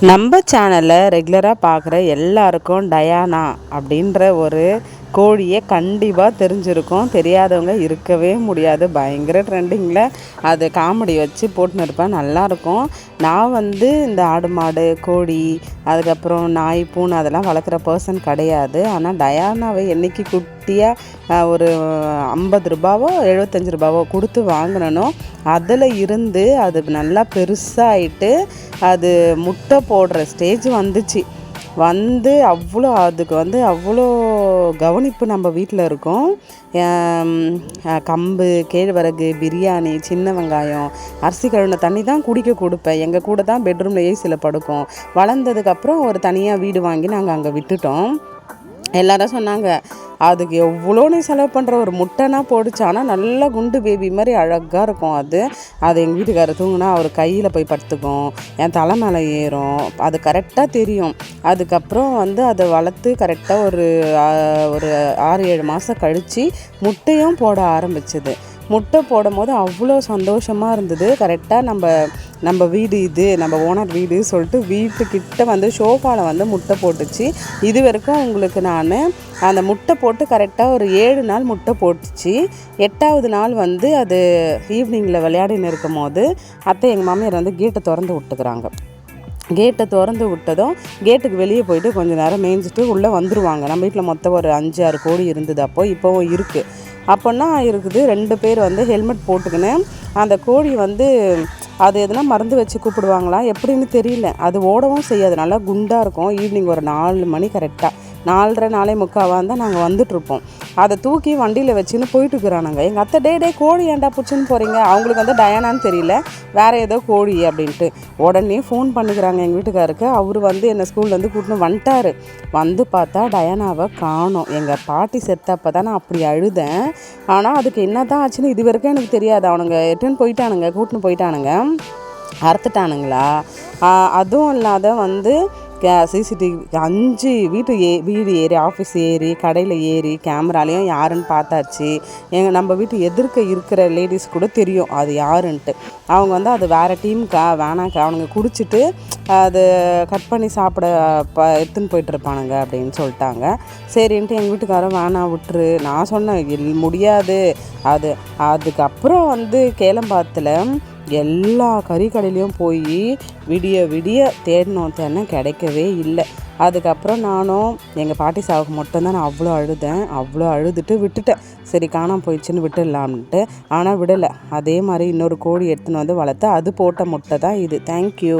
நம்ம சேனலை ரெகுலராக பார்க்குற எல்லாருக்கும் டயானா அப்படின்ற ஒரு கோழியை கண்டிப்பாக தெரிஞ்சிருக்கும். தெரியாதவங்க இருக்கவே முடியாது. பயங்கர ட்ரெண்டிங்கில் அது காமெடி வச்சு போட்டுன்னு இருப்பேன், நல்லாயிருக்கும். நான் இந்த ஆடு மாடு கோழி அதுக்கப்புறம் நாய் பூனை அதெல்லாம் வளர்க்குற பர்சன் கிடையாது. ஆனால் டயானாவை என்றைக்கு குட்டியாக ஒரு 50 ரூபாவோ 75 ரூபாவோ கொடுத்து வாங்கினனோ அதில் இருந்து அது நல்லா பெருசாகிட்டு அது முட்டை போடுற ஸ்டேஜ் வந்துச்சு. அதுக்கு அவ்வளோ கவனிப்பு நம்ம வீட்டில் இருக்கும். கம்பு கேழ்வரகு பிரியாணி சின்ன வெங்காயம் அரிசி கழுவின தண்ணி தான் குடிக்க கொடுப்பேன். எங்கள் கூட தான் பெட்ரூமில் ஏசியில் படுக்கும். வளர்ந்ததுக்கப்புறம் ஒரு தனியாக வீடு வாங்கி நாங்கள் அங்கே விட்டுட்டோம். எல்லாரும் சொன்னாங்க, அதுக்கு எவ்வளோன்னு செலவு பண்ணுற, ஒரு முட்டைனா போடுச்சு. ஆனால் நல்லா குண்டு பேபி மாதிரி அழகாக இருக்கும். அது எங்கள் வீட்டுக்காரர் தூங்கினா அவர் கையில் போய் படுத்துக்கும், என் தலை மேலே ஏறும். அது கரெக்டாக தெரியும். அதுக்கப்புறம் அதை வளர்த்து கரெக்டாக ஒரு 6-7 மாதம் கழித்து முட்டையும் போட ஆரம்பிச்சது. முட்டை போடும் போது அவ்வளோ சந்தோஷமாக இருந்தது. கரெக்டாக நம்ம வீடு இது நம்ம ஓனர் வீடு சொல்லிட்டு வீட்டுக்கிட்ட ஷோஃபாவில் முட்டை போட்டுச்சு. இது வரைக்கும் உங்களுக்கு நான் அந்த முட்டை போட்டு கரெக்டாக ஒரு 7 நாள் முட்டை போட்டுச்சு. 8வது நாள் அது ஈவினிங்கில் விளையாடின்னு இருக்கும் போது அத்தை எங்கள் மாமியார் கேட்டை திறந்து விட்டுக்கிறாங்க. கேட்டை திறந்து விட்டதும் கேட்டுக்கு வெளியே போயிட்டு கொஞ்சம் நேரம் மேய்ஞ்சிட்டு உள்ளே வந்துடுவாங்க. நம்ம வீட்டில் மொத்தம் ஒரு 5-6 கோழி இருந்தது. இப்போவும் இருக்குது. அப்போன்னா இருக்குது 2 பேர் ஹெல்மெட் போட்டுக்கின்னு அந்த கோழி அது எதுனா மருந்து வச்சு கூப்பிடுவாங்களா எப்படின்னு தெரியல. அது ஓடவும் செய்யாது, நல்லா குண்டாக இருக்கும். ஈவினிங் ஒரு 4 மணி கரெக்டாக 4:30 4:45 இருந்தால் நாங்கள் வந்துட்டுருப்போம். அதை தூக்கி வண்டியில் வச்சுன்னு போயிட்டுருக்குறானுங்க. எங்கள் அத்தை டே கோழி ஏன்டா பிடிச்சின்னு போகிறீங்க, அவங்களுக்கு டயானான்னு தெரியல, வேறு ஏதோ கோழி அப்படின்ட்டு உடனே ஃபோன் பண்ணிக்கிறாங்க எங்கள் வீட்டுக்காருக்கு. அவர் என்னை ஸ்கூல்லேருந்து கூட்டின்னு வந்துட்டார். பார்த்தா டயானாவை காணோம். எங்கள் பாட்டி செத்தப்போ தான் நான் அப்படி அழுதேன். ஆனால் அதுக்கு என்ன தான் ஆச்சுன்னு இது வரைக்கும் எனக்கு தெரியாது. அவனுங்க எட்டுன்னு போயிட்டானுங்க, கூட்டின்னு போயிட்டானுங்க, அறுத்துட்டானுங்களா. அதுவும் இல்லாத சிசிடிவி 5 வீடு ஏறி ஆஃபீஸ் ஏறி கடையில் ஏறி கேமராலையும் யாருன்னு பார்த்தாச்சு. நம்ம வீட்டு எதிர்க்க இருக்கிற லேடிஸ் கூட தெரியும் அது யாருன்ட்டு. அவங்க அது வேறு டீமுக்கா வேணாக்கா, அவனுங்க குடிச்சிட்டு அது கட் பண்ணி சாப்பிட எடுத்துன்னு போயிட்டுருப்பானுங்க அப்படின்னு சொல்லிட்டாங்க. சரின்ட்டு எங்கள் வீட்டுக்காரன் வேணாம் விட்டுரு. நான் சொன்னேன் முடியாது. அதுக்கப்புறம் கேளம்பாத்தில் எல்லா கறிக்கடையிலையும் போய் விடிய தேடினா கிடைக்கவே இல்லை. அதுக்கப்புறம் நானும் எங்கள் பாட்டி சாவுக்கு மட்டும்தான் நான் அவ்வளோ அழுதுட்டு விட்டுட்டேன். சரி காணாமல் போயிடுச்சுன்னு விட்டுடலாம்ன்ட்டு. ஆனால் விடலை. அதே மாதிரி இன்னொரு கோழி எடுத்துன்னு வளர்த்து அது போட்ட முட்டை தான் இது. தேங்க்யூ.